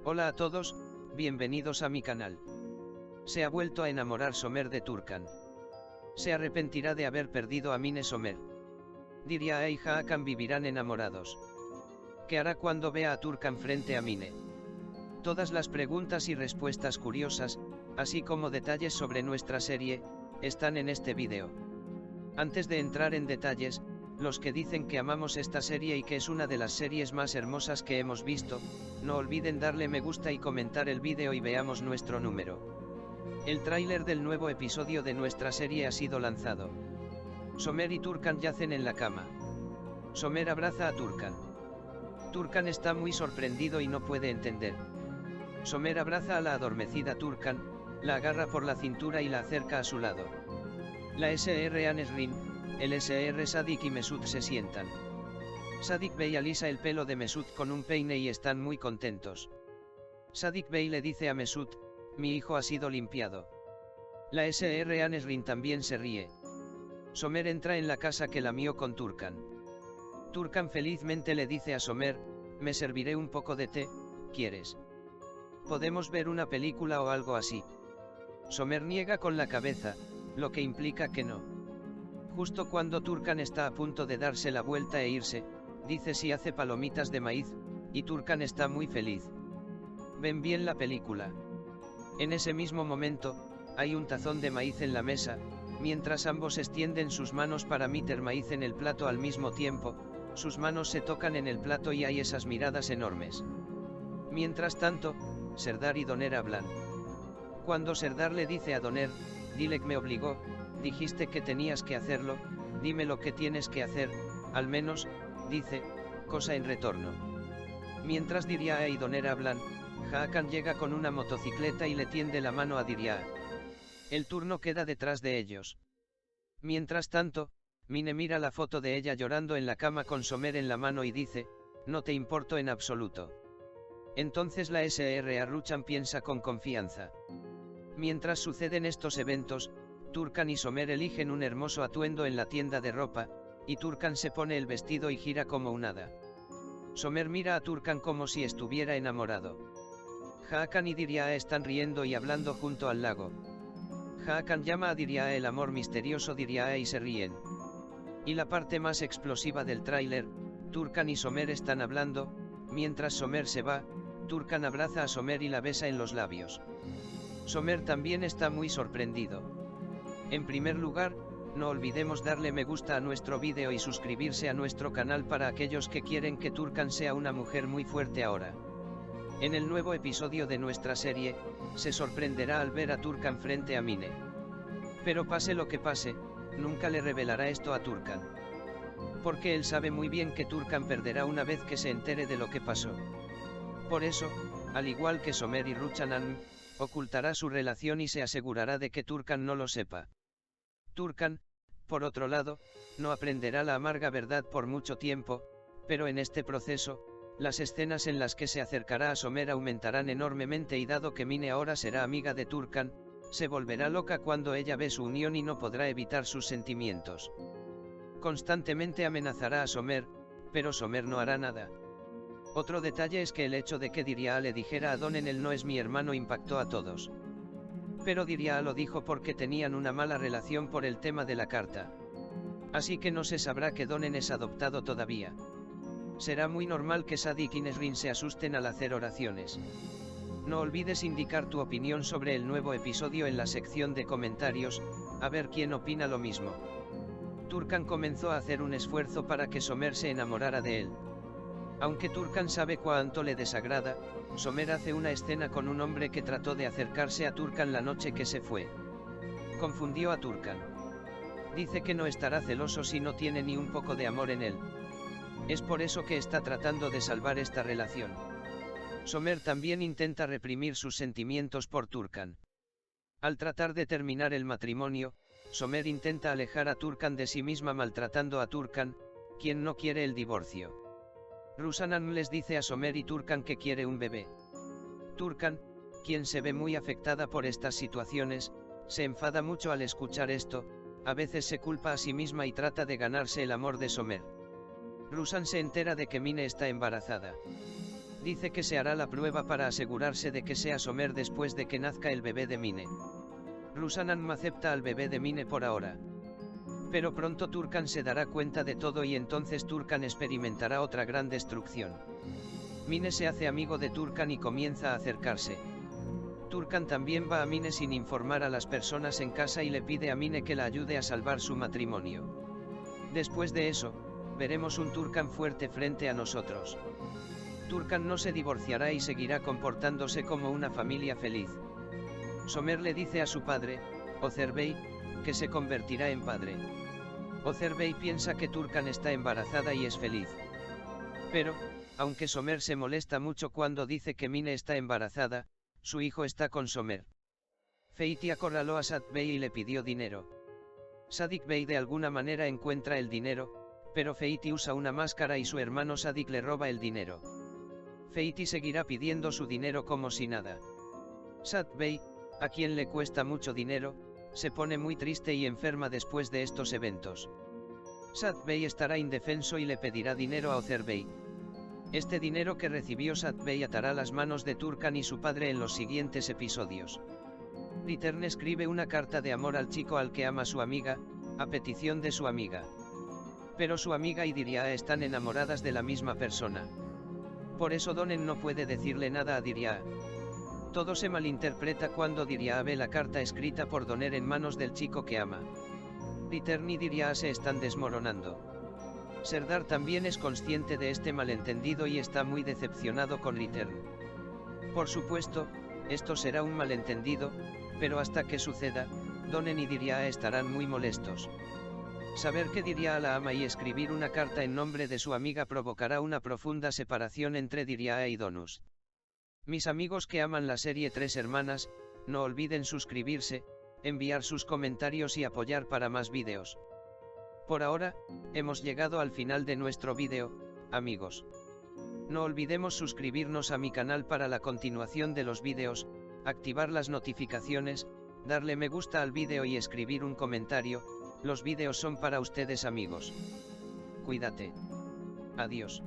Hola a todos, bienvenidos a mi canal. Se ha vuelto a enamorar Somer de Turkan. Se arrepentirá de haber perdido a Mine Somer. Diria y Hakan vivirán enamorados. ¿Qué hará cuando vea a Turkan frente a Mine? Todas las preguntas y respuestas curiosas, así como detalles sobre nuestra serie, están en este vídeo. Antes de entrar en detalles, los que dicen que amamos esta serie y que es una de las series más hermosas que hemos visto, no olviden darle me gusta y comentar el vídeo y veamos nuestro número. El tráiler del nuevo episodio de nuestra serie ha sido lanzado. Somer y Turkan yacen en la cama. Somer abraza a Turkan. Turkan está muy sorprendido y no puede entender. Somer abraza a la adormecida Turkan, la agarra por la cintura y la acerca a su lado. La Sr. Anesrin, el Sr. Sadik y Mesut se sientan. Sadik Bey alisa el pelo de Mesut con un peine y están muy contentos. Sadik Bey le dice a Mesut: mi hijo ha sido limpiado. La Sr. Anesrin también se ríe. Somer entra en la casa que lamió con Turkan. Turkan felizmente le dice a Somer: me serviré un poco de té, ¿quieres? Podemos ver una película o algo así. Somer niega con la cabeza, lo que implica que no. Justo cuando Turkan está a punto de darse la vuelta e irse, dice si hace palomitas de maíz, y Turkan está muy feliz. Ven bien la película. En ese mismo momento, hay un tazón de maíz en la mesa, mientras ambos extienden sus manos para meter maíz en el plato al mismo tiempo, sus manos se tocan en el plato y hay esas miradas enormes. Mientras tanto, Serdar y Doner hablan. Cuando Serdar le dice a Doner: Dilek me obligó, dijiste que tenías que hacerlo, dime lo que tienes que hacer, al menos, dice, cosa en retorno. Mientras Diria y Doner hablan, Hakan llega con una motocicleta y le tiende la mano a Diria. El turno queda detrás de ellos. Mientras tanto, Mine mira la foto de ella llorando en la cama con Somer en la mano y dice: no te importo en absoluto. Entonces la Sr. Ruchan piensa con confianza. Mientras suceden estos eventos, Turkan y Somer eligen un hermoso atuendo en la tienda de ropa, y Turkan se pone el vestido y gira como un hada. Somer mira a Turkan como si estuviera enamorado. Hakan y Diria están riendo y hablando junto al lago. Hakan llama a Diria el amor misterioso Diria y se ríen. Y la parte más explosiva del tráiler, Turkan y Somer están hablando, mientras Somer se va, Turkan abraza a Somer y la besa en los labios. Somer también está muy sorprendido. En primer lugar, no olvidemos darle me gusta a nuestro vídeo y suscribirse a nuestro canal para aquellos que quieren que Turkan sea una mujer muy fuerte ahora. En el nuevo episodio de nuestra serie, se sorprenderá al ver a Turkan frente a Mine. Pero pase lo que pase, nunca le revelará esto a Turkan. Porque él sabe muy bien que Turkan perderá una vez que se entere de lo que pasó. Por eso, al igual que Somer y Ruchanan, ocultará su relación y se asegurará de que Turkan no lo sepa. Turkan, por otro lado, no aprenderá la amarga verdad por mucho tiempo, pero en este proceso, las escenas en las que se acercará a Somer aumentarán enormemente y dado que Mine ahora será amiga de Turkan, se volverá loca cuando ella ve su unión y no podrá evitar sus sentimientos. Constantemente amenazará a Somer, pero Somer no hará nada. Otro detalle es que el hecho de que Diria le dijera a Donen él no es mi hermano impactó a todos. Pero Diria lo dijo porque tenían una mala relación por el tema de la carta. Así que no se sabrá que Donen es adoptado todavía. Será muy normal que Sadik y Nesrin se asusten al hacer oraciones. No olvides indicar tu opinión sobre el nuevo episodio en la sección de comentarios, a ver quién opina lo mismo. Turkan comenzó a hacer un esfuerzo para que Somer se enamorara de él. Aunque Turkan sabe cuánto le desagrada, Somer hace una escena con un hombre que trató de acercarse a Turkan la noche que se fue. Confundió a Turkan. Dice que no estará celoso si no tiene ni un poco de amor en él. Es por eso que está tratando de salvar esta relación. Somer también intenta reprimir sus sentimientos por Turkan. Al tratar de terminar el matrimonio, Somer intenta alejar a Turkan de sí misma maltratando a Turkan, quien no quiere el divorcio. Ruchanan les dice a Somer y Turkan que quiere un bebé. Turkan, quien se ve muy afectada por estas situaciones, se enfada mucho al escuchar esto, a veces se culpa a sí misma y trata de ganarse el amor de Somer. Rusan se entera de que Mine está embarazada. Dice que se hará la prueba para asegurarse de que sea Somer después de que nazca el bebé de Mine. Rusanam acepta al bebé de Mine por ahora. Pero pronto Turkan se dará cuenta de todo y entonces Turkan experimentará otra gran destrucción. Mine se hace amigo de Turkan y comienza a acercarse. Turkan también va a Mine sin informar a las personas en casa y le pide a Mine que la ayude a salvar su matrimonio. Después de eso, veremos un Turkan fuerte frente a nosotros. Turkan no se divorciará y seguirá comportándose como una familia feliz. Somer le dice a su padre, Ozerbey, que se convertirá en padre. Ozerbey piensa que Turkan está embarazada y es feliz. Pero, aunque Somer se molesta mucho cuando dice que Mine está embarazada, su hijo está con Somer. Feiti acorraló a Sad Bey y le pidió dinero. Sadik Bey de alguna manera encuentra el dinero, pero Feiti usa una máscara y su hermano Sadik le roba el dinero. Feiti seguirá pidiendo su dinero como si nada. Sad Bey, a quien le cuesta mucho dinero, se pone muy triste y enferma después de estos eventos. Sad Bey estará indefenso y le pedirá dinero a Ozerbey. Este dinero que recibió Sad Bey atará las manos de Turkan y su padre en los siguientes episodios. Return escribe una carta de amor al chico al que ama su amiga, a petición de su amiga. Pero su amiga y Dirya están enamoradas de la misma persona. Por eso Donen no puede decirle nada a Dirya. Todo se malinterpreta cuando Dirya ve la carta escrita por Doner en manos del chico que ama. Return y Dirya se están desmoronando. Serdar también es consciente de este malentendido y está muy decepcionado con Return. Por supuesto, esto será un malentendido, pero hasta que suceda, Donen y Dirya estarán muy molestos. Saber que Dirya la ama y escribir una carta en nombre de su amiga provocará una profunda separación entre Dirya y Donus. Mis amigos que aman la serie Tres Hermanas, no olviden suscribirse, enviar sus comentarios y apoyar para más vídeos. Por ahora, hemos llegado al final de nuestro vídeo, amigos. No olvidemos suscribirnos a mi canal para la continuación de los vídeos, activar las notificaciones, darle me gusta al vídeo y escribir un comentario. Los vídeos son para ustedes amigos. Cuídate. Adiós.